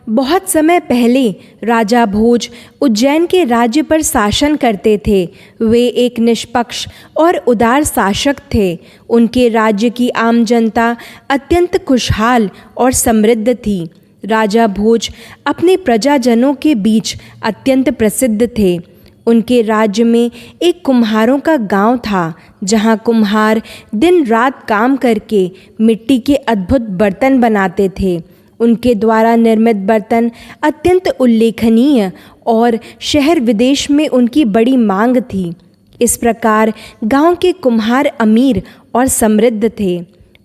बहुत समय पहले राजा भोज उज्जैन के राज्य पर शासन करते थे। वे एक निष्पक्ष और उदार शासक थे। उनके राज्य की आम जनता अत्यंत खुशहाल और समृद्ध थी। राजा भोज अपने प्रजाजनों के बीच अत्यंत प्रसिद्ध थे। उनके राज्य में एक कुम्हारों का गांव था, जहां कुम्हार दिन रात काम करके मिट्टी के अद्भुत बर्तन बनाते थे। उनके द्वारा निर्मित बर्तन अत्यंत उल्लेखनीय और शहर विदेश में उनकी बड़ी मांग थी। इस प्रकार गांव के कुम्हार अमीर और समृद्ध थे।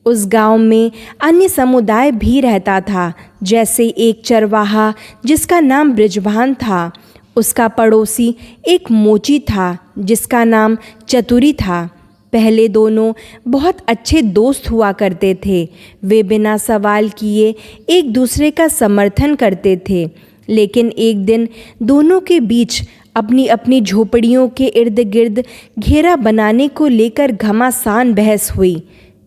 उस गांव में अन्य समुदाय भी रहता था, जैसे एक चरवाहा जिसका नाम बृजभान था। उसका पड़ोसी एक मोची था जिसका नाम चतुरी था। पहले दोनों बहुत अच्छे दोस्त हुआ करते थे। वे बिना सवाल किए एक दूसरे का समर्थन करते थे। लेकिन एक दिन दोनों के बीच अपनी अपनी झोपड़ियों के इर्द गिर्द घेरा बनाने को लेकर घमासान बहस हुई।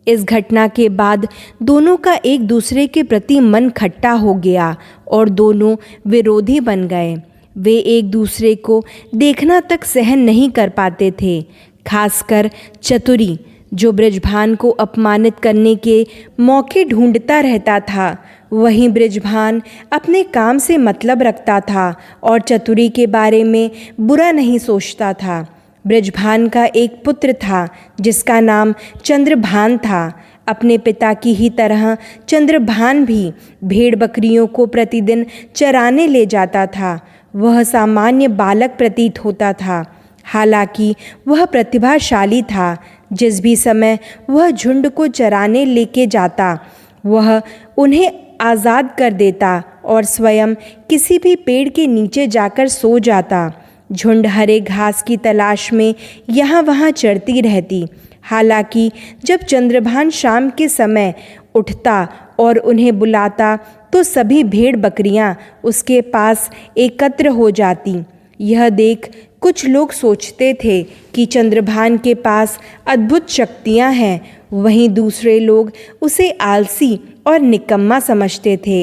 इस घटना के बाद दोनों का एक दूसरे के प्रति मन खट्टा हो गया और दोनों विरोधी बन गए। वे एक दूसरे को देखना तक सहन नहीं कर पाते थे, खासकर चतुरी, जो बृजभान को अपमानित करने के मौके ढूंढता रहता था। वहीं बृजभान अपने काम से मतलब रखता था और चतुरी के बारे में बुरा नहीं सोचता था। बृजभान का एक पुत्र था जिसका नाम चंद्रभान था। अपने पिता की ही तरह चंद्रभान भी भेड़ बकरियों को प्रतिदिन चराने ले जाता था। वह सामान्य बालक प्रतीत होता था, हालांकि वह प्रतिभाशाली था। जिस भी समय वह झुंड को चराने लेके जाता, वह उन्हें आज़ाद कर देता और स्वयं किसी भी पेड़ के नीचे जाकर सो जाता। झुंड हरे घास की तलाश में यहाँ वहाँ चरती रहती। हालांकि जब चंद्रभान शाम के समय उठता और उन्हें बुलाता तो सभी भेड़ बकरियां उसके पास एकत्र हो जाती। यह देख कुछ लोग सोचते थे कि चंद्रभान के पास अद्भुत शक्तियां हैं, वहीं दूसरे लोग उसे आलसी और निकम्मा समझते थे।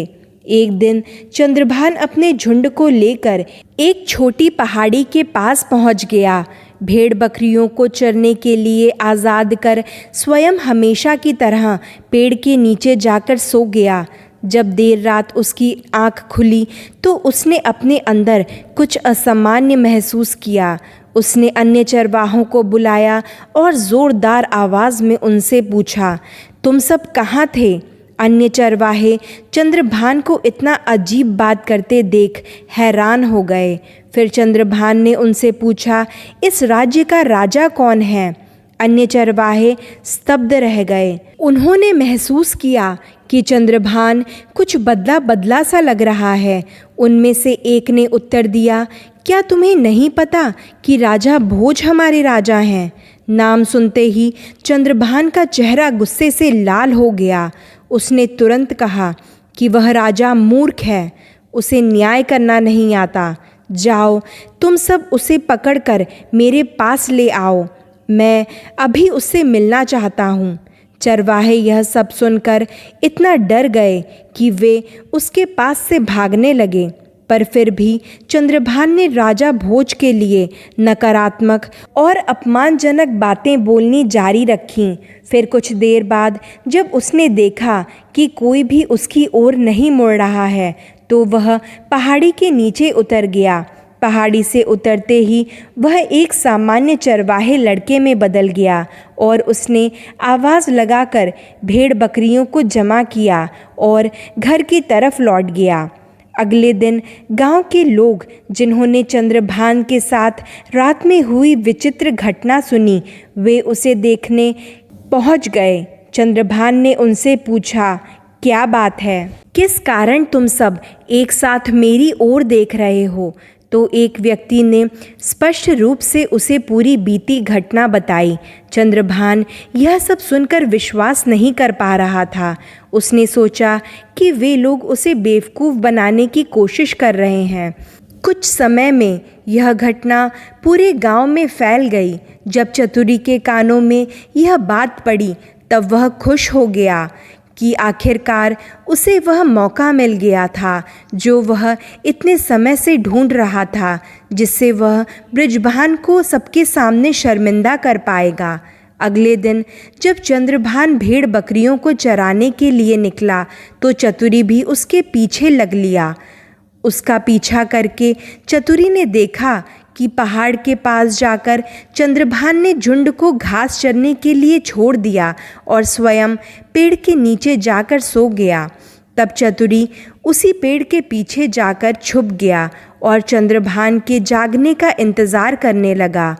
एक दिन चंद्रभान अपने झुंड को लेकर एक छोटी पहाड़ी के पास पहुंच गया। भेड़ बकरियों को चरने के लिए आज़ाद कर स्वयं हमेशा की तरह पेड़ के नीचे जाकर सो गया। जब देर रात उसकी आँख खुली तो उसने अपने अंदर कुछ असामान्य महसूस किया। उसने अन्य चरवाहों को बुलाया और ज़ोरदार आवाज़ में उनसे पूछा, तुम सब कहाँ थे? अन्य चरवाहे चंद्रभान को इतना अजीब बात करते देख हैरान हो गए। फिर चंद्रभान ने उनसे पूछा, इस राज्य का राजा कौन है? अन्य चरवाहे स्तब्ध रह गए। उन्होंने महसूस किया कि चंद्रभान कुछ बदला बदला सा लग रहा है। उनमें से एक ने उत्तर दिया, क्या तुम्हें नहीं पता कि राजा भोज हमारे राजा हैं? नाम सुनते ही चंद्रभान का चेहरा गुस्से से लाल हो गया। उसने तुरंत कहा कि वह राजा मूर्ख है, उसे न्याय करना नहीं आता। जाओ, तुम सब उसे पकड़कर मेरे पास ले आओ, मैं अभी उससे मिलना चाहता हूँ। चरवाहे यह सब सुनकर इतना डर गए कि वे उसके पास से भागने लगे। पर फिर भी चंद्रभान ने राजा भोज के लिए नकारात्मक और अपमानजनक बातें बोलनी जारी रखीं। फिर कुछ देर बाद जब उसने देखा कि कोई भी उसकी ओर नहीं मुड़ रहा है, तो वह पहाड़ी के नीचे उतर गया। पहाड़ी से उतरते ही वह एक सामान्य चरवाहे लड़के में बदल गया और उसने आवाज़ लगाकर भेड़ बकरियों को जमा किया और घर की तरफ लौट गया। अगले दिन गांव के लोग, जिन्होंने चंद्रभान के साथ रात में हुई विचित्र घटना सुनी, वे उसे देखने पहुंच गए। चंद्रभान ने उनसे पूछा, क्या बात है? किस कारण तुम सब एक साथ मेरी ओर देख रहे हो? तो एक व्यक्ति ने स्पष्ट रूप से उसे पूरी बीती घटना बताई। चंद्रभान यह सब सुनकर विश्वास नहीं कर पा रहा था। उसने सोचा कि वे लोग उसे बेवकूफ़ बनाने की कोशिश कर रहे हैं। कुछ समय में यह घटना पूरे गांव में फैल गई। जब चतुरी के कानों में यह बात पड़ी तब वह खुश हो गया कि आखिरकार उसे वह मौका मिल गया था जो वह इतने समय से ढूंढ रहा था, जिससे वह बृजभान को सबके सामने शर्मिंदा कर पाएगा। अगले दिन जब चंद्रभान भेड़ बकरियों को चराने के लिए निकला तो चतुरी भी उसके पीछे लग लिया। उसका पीछा करके चतुरी ने देखा कि पहाड़ के पास जाकर चंद्रभान ने झुंड को घास चरने के लिए छोड़ दिया और स्वयं पेड़ के नीचे जाकर सो गया। तब चतुरी उसी पेड़ के पीछे जाकर छुप गया और चंद्रभान के जागने का इंतज़ार करने लगा।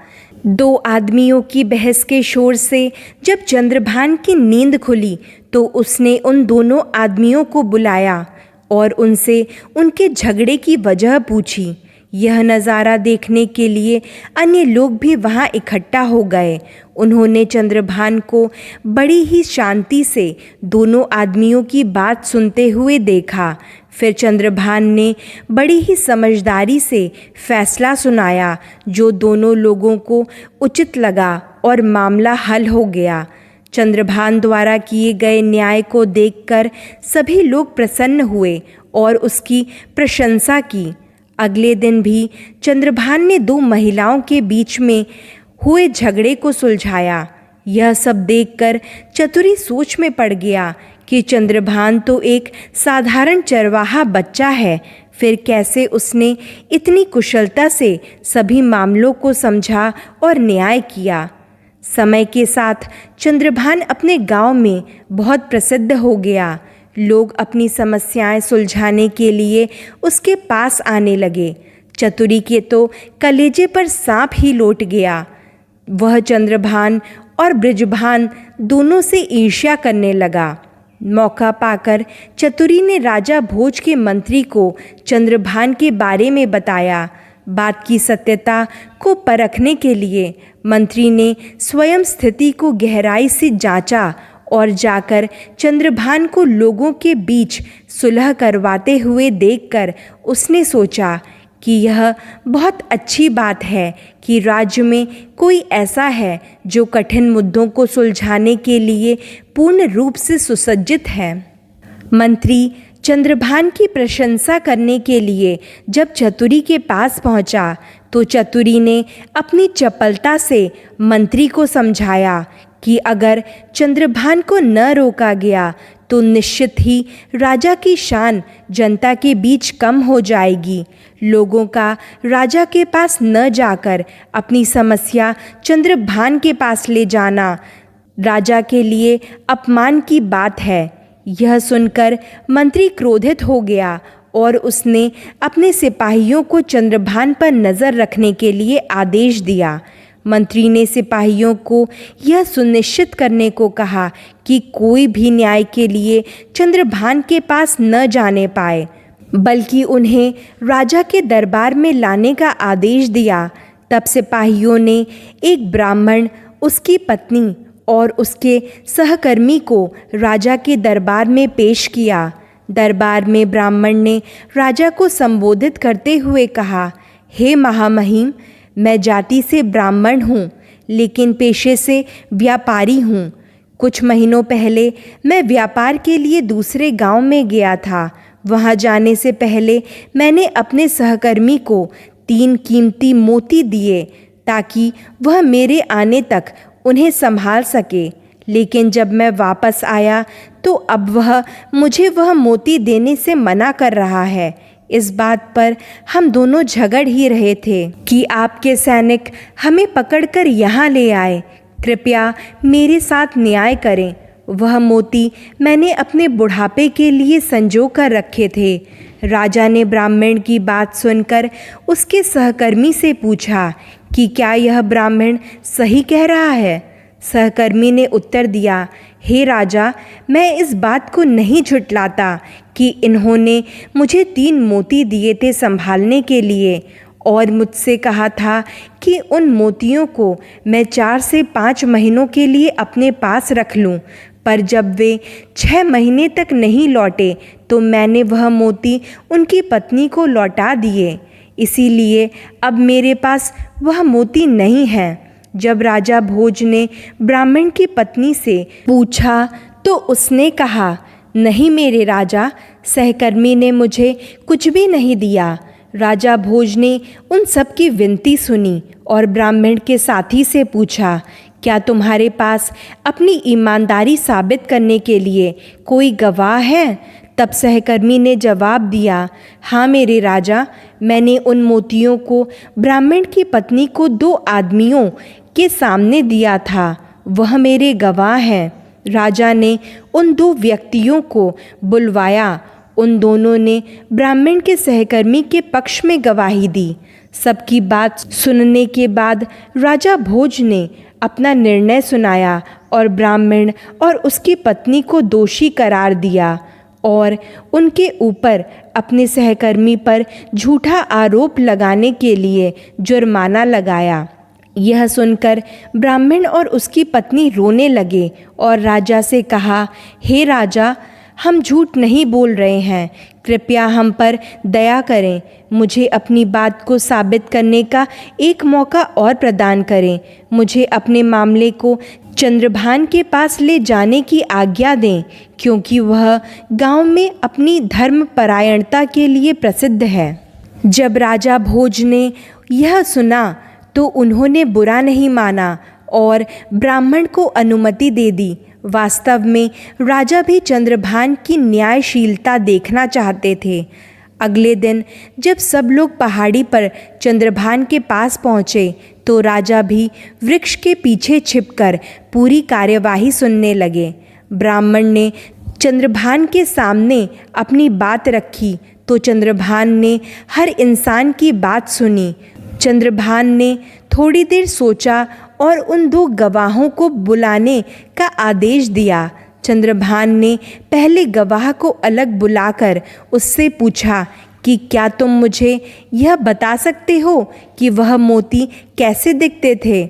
2 आदमियों की बहस के शोर से जब चंद्रभान की नींद खुली तो उसने उन दोनों आदमियों को बुलाया और उनसे उनके झगड़े की वजह पूछी। यह नज़ारा देखने के लिए अन्य लोग भी वहाँ इकट्ठा हो गए। उन्होंने चंद्रभान को बड़ी ही शांति से दोनों आदमियों की बात सुनते हुए देखा। फिर चंद्रभान ने बड़ी ही समझदारी से फैसला सुनाया जो दोनों लोगों को उचित लगा और मामला हल हो गया। चंद्रभान द्वारा किए गए न्याय को देखकर सभी लोग प्रसन्न हुए और उसकी प्रशंसा की। अगले दिन भी चंद्रभान ने 2 महिलाओं के बीच में हुए झगड़े को सुलझाया। यह सब देखकर चतुरी सोच में पड़ गया कि चंद्रभान तो एक साधारण चरवाहा बच्चा है, फिर कैसे उसने इतनी कुशलता से सभी मामलों को समझा और न्याय किया। समय के साथ चंद्रभान अपने गांव में बहुत प्रसिद्ध हो गया। लोग अपनी समस्याएं सुलझाने के लिए उसके पास आने लगे। चतुरी के तो कलेजे पर सांप ही लौट गया। वह चंद्रभान और बृजभान दोनों से ईर्ष्या करने लगा। मौका पाकर चतुरी ने राजा भोज के मंत्री को चंद्रभान के बारे में बताया। बात की सत्यता को परखने के लिए मंत्री ने स्वयं स्थिति को गहराई से जांचा और जाकर चंद्रभान को लोगों के बीच सुलह करवाते हुए देखकर उसने सोचा कि यह बहुत अच्छी बात है कि राज्य में कोई ऐसा है जो कठिन मुद्दों को सुलझाने के लिए पूर्ण रूप से सुसज्जित है। मंत्री चंद्रभान की प्रशंसा करने के लिए जब चतुरी के पास पहुंचा तो चतुरी ने अपनी चपलता से मंत्री को समझाया कि अगर चंद्रभान को न रोका गया तो निश्चित ही राजा की शान जनता के बीच कम हो जाएगी। लोगों का राजा के पास न जाकर अपनी समस्या चंद्रभान के पास ले जाना राजा के लिए अपमान की बात है। यह सुनकर मंत्री क्रोधित हो गया और उसने अपने सिपाहियों को चंद्रभान पर नज़र रखने के लिए आदेश दिया। मंत्री ने सिपाहियों को यह सुनिश्चित करने को कहा कि कोई भी न्याय के लिए चंद्रभान के पास न जाने पाए, बल्कि उन्हें राजा के दरबार में लाने का आदेश दिया। तब सिपाहियों ने एक ब्राह्मण, उसकी पत्नी और उसके सहकर्मी को राजा के दरबार में पेश किया। दरबार में ब्राह्मण ने राजा को संबोधित करते हुए कहा, हे महामहिम, मैं जाति से ब्राह्मण हूँ लेकिन पेशे से व्यापारी हूँ। कुछ महीनों पहले मैं व्यापार के लिए दूसरे गांव में गया था। वहां जाने से पहले मैंने अपने सहकर्मी को 3 कीमती मोती दिए ताकि वह मेरे आने तक उन्हें संभाल सके, लेकिन जब मैं वापस आया तो अब वह मुझे वह मोती देने से मना कर रहा है। इस बात पर हम दोनों झगड़ ही रहे थे कि आपके सैनिक हमें पकड़कर यहाँ ले आए। कृपया मेरे साथ न्याय करें। वह मोती मैंने अपने बुढ़ापे के लिए संजो कर रखे थे। राजा ने ब्राह्मण की बात सुनकर उसके सहकर्मी से पूछा कि क्या यह ब्राह्मण सही कह रहा है। सहकर्मी ने उत्तर दिया, हे राजा, मैं इस बात को नहीं झुठलाता कि इन्होंने मुझे 3 मोती दिए थे संभालने के लिए और मुझसे कहा था कि उन मोतियों को मैं 4 से 5 महीनों के लिए अपने पास रख लूं, पर जब वे 6 महीने तक नहीं लौटे तो मैंने वह मोती उनकी पत्नी को लौटा दिए। इसीलिए अब मेरे पास वह मोती नहीं है। जब राजा भोज ने ब्राह्मण की पत्नी से पूछा तो उसने कहा, नहीं मेरे राजा, सहकर्मी ने मुझे कुछ भी नहीं दिया। राजा भोज ने उन सब की विनती सुनी और ब्राह्मण के साथी से पूछा, क्या तुम्हारे पास अपनी ईमानदारी साबित करने के लिए कोई गवाह है? तब सहकर्मी ने जवाब दिया, हाँ मेरे राजा, मैंने उन मोतियों को ब्राह्मण की पत्नी को 2 आदमियों के सामने दिया था, वह मेरे गवाह हैं। राजा ने उन 2 व्यक्तियों को बुलवाया। उन दोनों ने ब्राह्मण के सहकर्मी के पक्ष में गवाही दी। सबकी बात सुनने के बाद राजा भोज ने अपना निर्णय सुनाया और ब्राह्मण और उसकी पत्नी को दोषी करार दिया और उनके ऊपर अपने सहकर्मी पर झूठा आरोप लगाने के लिए जुर्माना लगाया। यह सुनकर ब्राह्मण और उसकी पत्नी रोने लगे और राजा से कहा, हे राजा, हम झूठ नहीं बोल रहे हैं, कृपया हम पर दया करें, मुझे अपनी बात को साबित करने का एक मौका और प्रदान करें। मुझे अपने मामले को चंद्रभान के पास ले जाने की आज्ञा दें, क्योंकि वह गांव में अपनी धर्मपरायणता के लिए प्रसिद्ध है। जब राजा भोज ने यह सुना तो उन्होंने बुरा नहीं माना और ब्राह्मण को अनुमति दे दी। वास्तव में राजा भी चंद्रभान की न्यायशीलता देखना चाहते थे। अगले दिन जब सब लोग पहाड़ी पर चंद्रभान के पास पहुँचे तो राजा भी वृक्ष के पीछे छिपकर पूरी कार्यवाही सुनने लगे। ब्राह्मण ने चंद्रभान के सामने अपनी बात रखी तो चंद्रभान ने हर इंसान की बात सुनी। चंद्रभान ने थोड़ी देर सोचा और उन 2 गवाहों को बुलाने का आदेश दिया। चंद्रभान ने पहले गवाह को अलग बुलाकर उससे पूछा कि क्या तुम मुझे यह बता सकते हो कि वह मोती कैसे दिखते थे?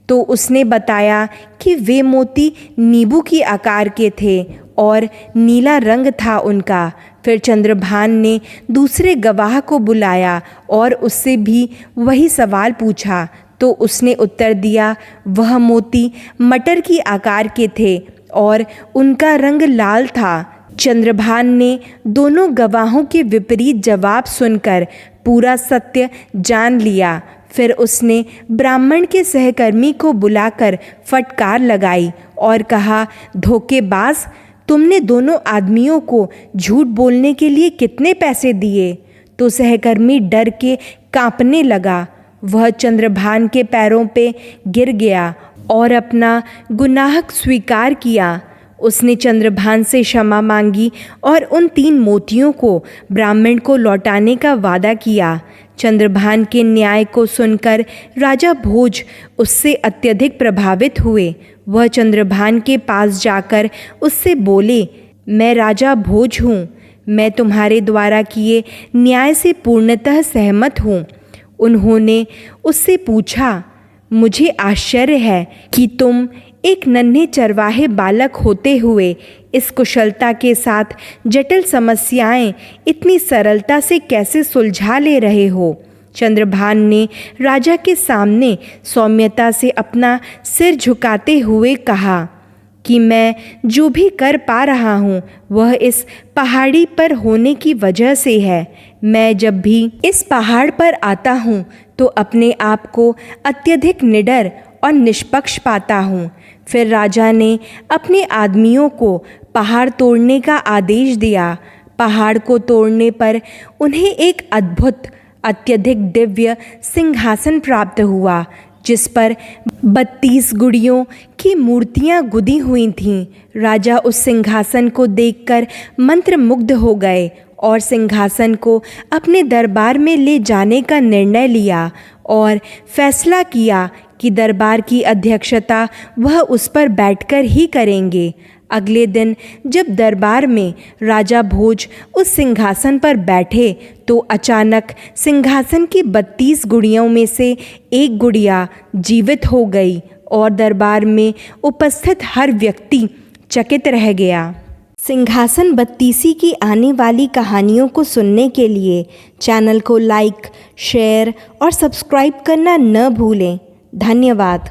तो उसने बताया कि वे मोती नींबू की आकार के थे और नीला रंग था उनका। फिर चंद्रभान ने दूसरे गवाह को बुलाया और उससे भी वही सवाल पूछा तो उसने उत्तर दिया, वह मोती मटर की आकार के थे और उनका रंग लाल था। चंद्रभान ने दोनों गवाहों के विपरीत जवाब सुनकर पूरा सत्य जान लिया। फिर उसने ब्राह्मण के सहकर्मी को बुलाकर फटकार लगाई और कहा, धोखेबाज, तुमने दोनों आदमियों को झूठ बोलने के लिए कितने पैसे दिए? तो सहकर्मी डर के कांपने लगा। वह चंद्रभान के पैरों पे गिर गया और अपना गुनाह स्वीकार किया। उसने चंद्रभान से क्षमा मांगी और उन 3 मोतियों को ब्राह्मण को लौटाने का वादा किया। चंद्रभान के न्याय को सुनकर राजा भोज उससे अत्यधिक प्रभावित हुए। वह चंद्रभान के पास जाकर उससे बोले, मैं राजा भोज हूँ, मैं तुम्हारे द्वारा किए न्याय से पूर्णतः सहमत हूँ। उन्होंने उससे पूछा, मुझे आश्चर्य है कि तुम एक नन्हे चरवाहे बालक होते हुए इस कुशलता के साथ जटिल समस्याएं इतनी सरलता से कैसे सुलझा ले रहे हो। चंद्रभान ने राजा के सामने सौम्यता से अपना सिर झुकाते हुए कहा कि मैं जो भी कर पा रहा हूँ वह इस पहाड़ी पर होने की वजह से है। मैं जब भी इस पहाड़ पर आता हूँ तो अपने आप को अत्यधिक निडर और निष्पक्ष पाता हूँ। फिर राजा ने अपने आदमियों को पहाड़ तोड़ने का आदेश दिया। पहाड़ को तोड़ने पर उन्हें एक अद्भुत अत्यधिक दिव्य सिंहासन प्राप्त हुआ जिस पर 32 गुड़ियों की मूर्तियां गुदी हुई थीं। राजा उस सिंहासन को देखकर मंत्रमुग्ध हो गए और सिंहासन को अपने दरबार में ले जाने का निर्णय लिया और फैसला किया कि दरबार की अध्यक्षता वह उस पर बैठकर ही करेंगे। अगले दिन जब दरबार में राजा भोज उस सिंहासन पर बैठे तो अचानक सिंहासन की 32 गुड़ियों में से एक गुड़िया जीवित हो गई और दरबार में उपस्थित हर व्यक्ति चकित रह गया। सिंहासन 32 की आने वाली कहानियों को सुनने के लिए चैनल को लाइक, शेयर और सब्सक्राइब करना न भूलें। धन्यवाद।